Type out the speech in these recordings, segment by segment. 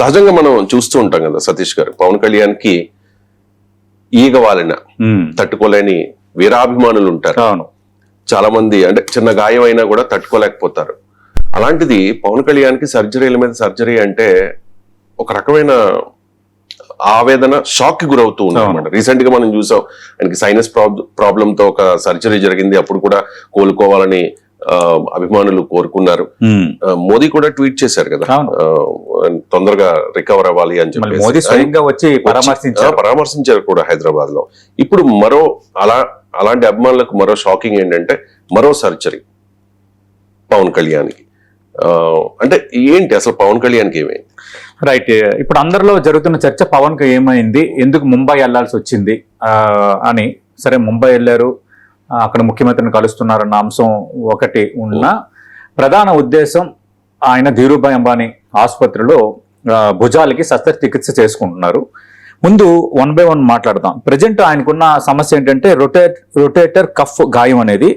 సహజంగా మనం చూస్తూ ఉంటాం కదా సతీష్ గారు, పవన్ కళ్యాణ్ కి ఈగ వాలిన తట్టుకోలేని వీరాభిమానులు ఉంటారు. చాలా మంది అంటే చిన్న గాయం అయినా కూడా తట్టుకోలేకపోతారు. అలాంటిది పవన్ కళ్యాణ్ కి సర్జరీల మీద సర్జరీ అంటే ఒక రకమైన ఆవేదన, షాక్ కి గురవుతూ ఉన్నారు అనమాట. రీసెంట్ గా మనం చూసాం, ఆయనకి సైనస్ ప్రాబ్లం తో ఒక సర్జరీ జరిగింది. అప్పుడు కూడా కోలుకోవాలని అభిమానులు కోరుకున్నారు. మోదీ కూడా ట్వీట్ చేశారు కదా, తొందరగా రికవర్ అవ్వాలి అని చెప్పి పరామర్శించారు కూడా హైదరాబాద్ లో. ఇప్పుడు మరో అలాంటి అభిమానులకు మరో షాకింగ్ ఏంటంటే మరో సర్జరీ పవన్ కళ్యాణ్ కి. అంటే ఏంటి అసలు పవన్ కళ్యాణ్ కి ఏమైంది? రైట్, ఇప్పుడు అందరిలో జరుగుతున్న చర్చ పవన్ కి ఏమైంది, ఎందుకు ముంబై వెళ్లాల్సి వచ్చింది అని. సరే, ముంబై వెళ్ళారు, అక్కడ ముఖ్యమంత్రిని కలుస్తున్నారన్న అంశం ఒకటి ఉన్న ప్రధాన ఉద్దేశం, ఆయన ధీరుభాయ్ అంబానీ ఆసుపత్రిలో భుజాలకి శస్త్రచికిత్స చేసుకుంటున్నారు. ముందు 1 by 1 మాట్లాడదాం. ప్రజెంట్ ఆయనకున్న సమస్య ఏంటంటే రొటేటర్ కఫ్ గాయం అనేది.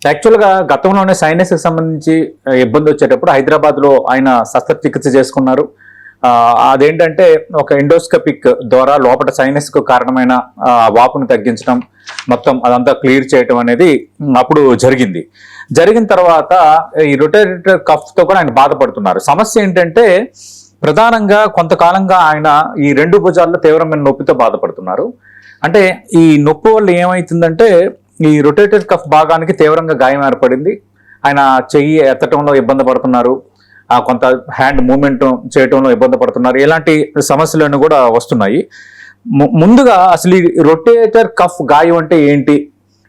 యాక్చువల్గా గతంలోనే సైనస్కి సంబంధించి ఇబ్బంది వచ్చేటప్పుడు హైదరాబాద్లో ఆయన శస్త్రచికిత్స చేసుకున్నారు. అదేంటంటే ఒక ఎండోస్కోపిక్ ద్వారా లోపల సైనస్కు కారణమైన వాపును తగ్గించడం, మొత్తం అదంతా క్లియర్ చేయటం అనేది అప్పుడు జరిగింది. జరిగిన తర్వాత ఈ రొటేటర్ కఫ్తో కూడా ఆయన బాధపడుతున్నారు. సమస్య ఏంటంటే ప్రధానంగా కొంతకాలంగా ఆయన ఈ 2 భుజాల్లో తీవ్రమైన నొప్పితో బాధపడుతున్నారు. అంటే ఈ నొప్పి వల్ల ఏమవుతుందంటే ఈ రొటేటర్ కఫ్ భాగానికి తీవ్రంగా గాయం ఏర్పడింది. ఆయన చెయ్యి ఎత్తటంలో ఇబ్బంది పడుతున్నారు, కొంత హ్యాండ్ మూవ్మెంట్ చేయటంలో ఇబ్బంది పడుతున్నారు. ఇలాంటి సమస్యలను కూడా వస్తున్నాయి. ముందుగా అసలు ఈ రొటేటర్ కఫ్ గాయం అంటే ఏంటి,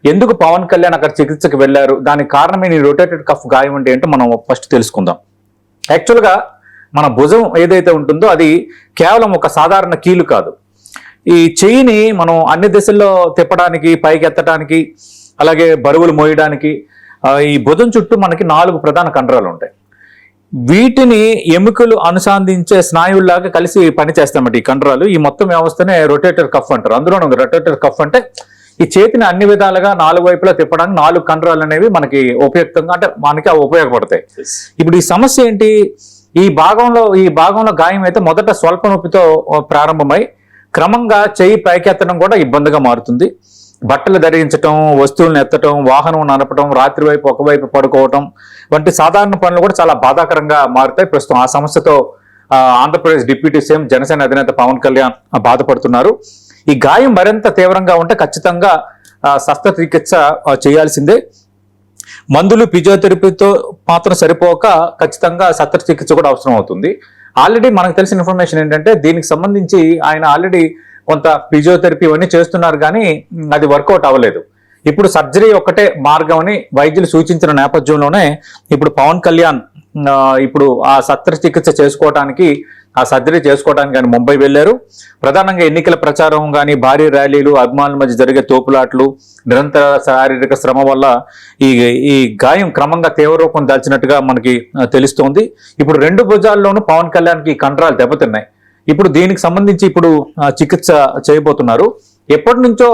ఎందుకు పవన్ కళ్యాణ్ అక్కడ చికిత్సకు వెళ్ళారు, దానికి కారణమైన ఈ రొటేటర్ కఫ్ గాయం అంటే ఏంటో మనం ఫస్ట్ తెలుసుకుందాం. యాక్చువల్గా మన భుజం ఏదైతే ఉంటుందో అది కేవలం ఒక సాధారణ కీలు కాదు. ఈ చెయ్యిని మనం అన్ని దిశల్లో తిప్పడానికి, పైకి ఎత్తడానికి, అలాగే బరువులు మోయడానికి ఈ భుజం చుట్టూ మనకి 4 ప్రధాన కండరాలు ఉంటాయి. వీటిని ఎముకలు అనుసంధానించే స్నాయువుల్లాగా కలిసి పనిచేస్తామట ఈ కండరాలు. ఈ మొత్తం వ్యవస్థనే రొటేటర్ కఫ్ అంటారు. అందులోనే ఉంది రొటేటర్ కఫ్ అంటే ఈ చేతిని అన్ని విధాలుగా 4 వైపులా తిప్పడానికి 4 కండరాలు అనేవి మనకి ఉపయుక్తంగా, అంటే మనకి అవి ఉపయోగపడతాయి. ఇప్పుడు ఈ సమస్య ఏంటి, ఈ భాగంలో గాయం అయితే మొదట స్వల్ప నొప్పితో ప్రారంభమై క్రమంగా చెయ్యి పైకెత్తడం కూడా ఇబ్బందిగా మారుతుంది. బట్టలు ధరించటం, వస్తువులను ఎత్తటం, వాహనం నడపడం, రాత్రి వైపు ఒకవైపు పడుకోవటం వంటి సాధారణ పనులు కూడా చాలా బాధాకరంగా మారుతాయి. ప్రస్తుతం ఆ సమస్యతో ఆంధ్రప్రదేశ్ డిప్యూటీ సీఎం జనసేన అధినేత పవన్ కళ్యాణ్ బాధపడుతున్నారు. ఈ గాయం మరింత తీవ్రంగా ఉంటే ఖచ్చితంగా శస్త్రచికిత్స చేయాల్సిందే. మందులు, ఫిజియోథెరపీతో మాత్రం సరిపోక ఖచ్చితంగా శస్త్రచికిత్స కూడా అవసరం అవుతుంది. ఆల్రెడీ మనకు తెలిసిన ఇన్ఫర్మేషన్ ఏంటంటే దీనికి సంబంధించి ఆయన ఆల్రెడీ కొంత ఫిజియోథెరపీ ఇవన్నీ చేస్తున్నారు, కానీ అది వర్కౌట్ అవ్వలేదు. ఇప్పుడు సర్జరీ ఒక్కటే మార్గం అని వైద్యులు సూచించిన నేపథ్యంలోనే ఇప్పుడు పవన్ కళ్యాణ్ ఇప్పుడు ఆ శస్త్రచికిత్స చేసుకోవడానికి, ఆ సర్జరీ చేసుకోవడానికి ఆయన ముంబై వెళ్ళారు. ప్రధానంగా ఎన్నికల ప్రచారం కానీ, భారీ ర్యాలీలు, అభిమానుల మధ్య జరిగే తోపులాట్లు, నిరంతర శారీరక శ్రమ వల్ల ఈ గాయం క్రమంగా తీవ్రరూపం దాల్చినట్టుగా మనకి తెలుస్తోంది. ఇప్పుడు 2 భుజాల్లోనూ పవన్ కళ్యాణ్కి కండరాలు దెబ్బతిన్నాయి. ఇప్పుడు దీనికి సంబంధించి ఇప్పుడు చికిత్స చేయబోతున్నారు. ఎప్పటి నుంచో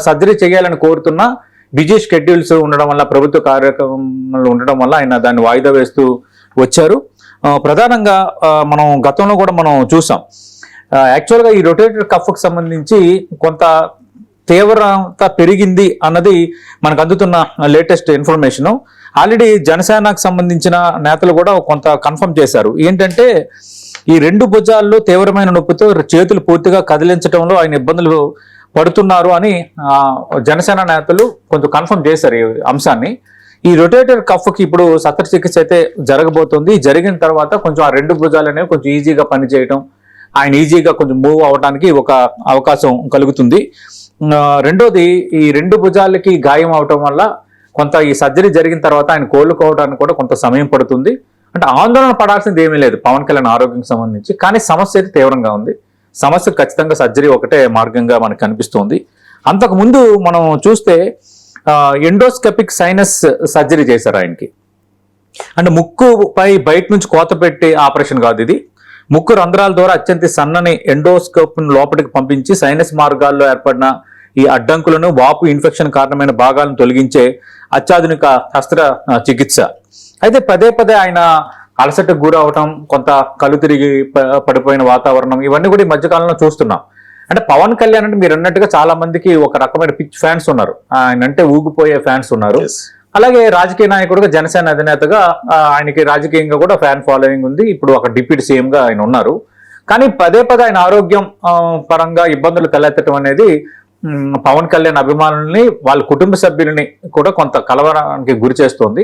సర్జరీ చేయాలని కోరుతున్నా బిజీ షెడ్యూల్స్ ఉండడం వల్ల, ప్రభుత్వ కార్యక్రమాలు ఉండడం వల్ల ఆయన దాన్ని వాయిదా వేస్తూ వచ్చారు. ప్రధానంగా మనం గతంలో కూడా మనం చూసాం, యాక్చువల్గా ఈ రొటేటర్ కఫ్కి సంబంధించి కొంత తీవ్రత పెరిగింది అన్నది మనకు అందుతున్న లేటెస్ట్ ఇన్ఫర్మేషను. ఆల్రెడీ జనసేనకు సంబంధించిన నేతలు కూడా కొంత కన్ఫర్మ్ చేశారు. ఏంటంటే ఈ 2 భుజాల్లో తీవ్రమైన నొప్పితో చేతులు పూర్తిగా కదిలించడంలో ఆయన ఇబ్బందులు పడుతున్నారు అని జనసేన నేతలు కొంచెం కన్ఫర్మ్ చేశారు ఈ అంశాన్ని. ఈ రొటేటర్ కఫ్కి ఇప్పుడు శస్త్రచికిత్స అయితే జరగబోతుంది. జరిగిన తర్వాత కొంచెం ఆ 2 భుజాలు అనేవి కొంచెం ఈజీగా పనిచేయటం, ఆయన ఈజీగా కొంచెం మూవ్ అవడానికి ఒక అవకాశం కలుగుతుంది. రెండోది, ఈ 2 భుజాలకి గాయం అవటం వల్ల కొంత ఈ సర్జరీ జరిగిన తర్వాత ఆయన కోలుకోవడానికి కూడా కొంత సమయం పడుతుంది. అంటే ఆందోళన పడాల్సింది ఏమీ లేదు పవన్ కళ్యాణ్ ఆరోగ్యం సంబంధించి, కానీ సమస్య అయితే తీవ్రంగా ఉంది. సమస్య ఖచ్చితంగా సర్జరీ ఒకటే మార్గంగా మనకు కనిపిస్తోంది. అంతకుముందు మనం చూస్తే ఎండోస్కోపిక్ సైనస్ సర్జరీ చేశారు ఆయనకి. అంటే ముక్కుపై బయట నుంచి కోత పెట్టి ఆపరేషన్ కాదు ఇది. ముక్కు రంధ్రాల ద్వారా అత్యంత సన్నని ఎండోస్కోప్ లోపలికి పంపించి సైనస్ మార్గాల్లో ఏర్పడిన ఈ అడ్డంకులను, వాపు, ఇన్ఫెక్షన్ కారణమైన భాగాలను తొలగించే అత్యాధునిక శస్త్ర చికిత్స. అయితే పదే పదే ఆయన అలసటకు గురవటం, కొంత కళ్ళు తిరిగి పడిపోయిన వాతావరణం, ఇవన్నీ కూడా ఈ మధ్యకాలంలో చూస్తున్నాం. అంటే పవన్ కళ్యాణ్ అంటే మీరు అన్నట్టుగా చాలా మందికి ఒక రకమైన పిచ్ ఫ్యాన్స్ ఉన్నారు, ఆయన అంటే ఊగిపోయే ఫ్యాన్స్ ఉన్నారు. Yes. అలాగే రాజకీయ నాయకుడుగా, జనసేన అధినేతగా ఆయనకి రాజకీయంగా కూడా ఫ్యాన్ ఫాలోయింగ్ ఉంది. ఇప్పుడు ఒక డిప్యూటీ సీఎం గా ఆయన ఉన్నారు. కానీ పదే పదే ఆయన ఆరోగ్యం పరంగా ఇబ్బందులు తలెత్తడం అనేది పవన్ కళ్యాణ్ అభిమానుల్ని, వాళ్ళ కుటుంబ సభ్యులని కూడా కొంత కలవరానికి గురి చేస్తోంది.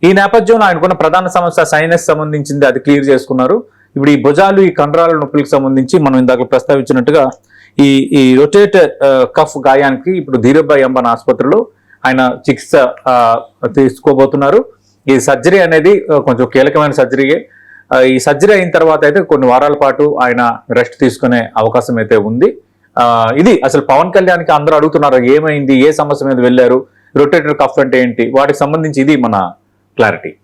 ఈ నేపథ్యంలో ఆయనకున్న ప్రధాన సమస్య సైనస్ సంబంధించింది, అది క్లియర్ చేసుకున్నారు. ఇప్పుడు ఈ భుజాలు, ఈ కండరాల నొప్పులకు సంబంధించి మనం ఇందాక ప్రస్తావించినట్టుగా ఈ రొటేటర్ కఫ్ గాయానికి ఇప్పుడు ధీరుభాయ్ అంబానీ ఆసుపత్రిలో ఆయన చికిత్స తీసుకోబోతున్నారు. ఈ సర్జరీ అనేది కొంచెం కీలకమైన సర్జరీయే. ఈ సర్జరీ అయిన తర్వాత అయితే కొన్ని వారాల పాటు ఆయన రెస్ట్ తీసుకునే అవకాశం అయితే ఉంది. ఇది అసలు పవన్ కళ్యాణ్కి అందరూ అడుగుతున్నారు, ఏమైంది, ఏ సమస్య మీద వెళ్ళారు, రొటేటర్ కఫ్ అంటే ఏంటి, వాటికి సంబంధించి ఇది మన క్లారిటీ.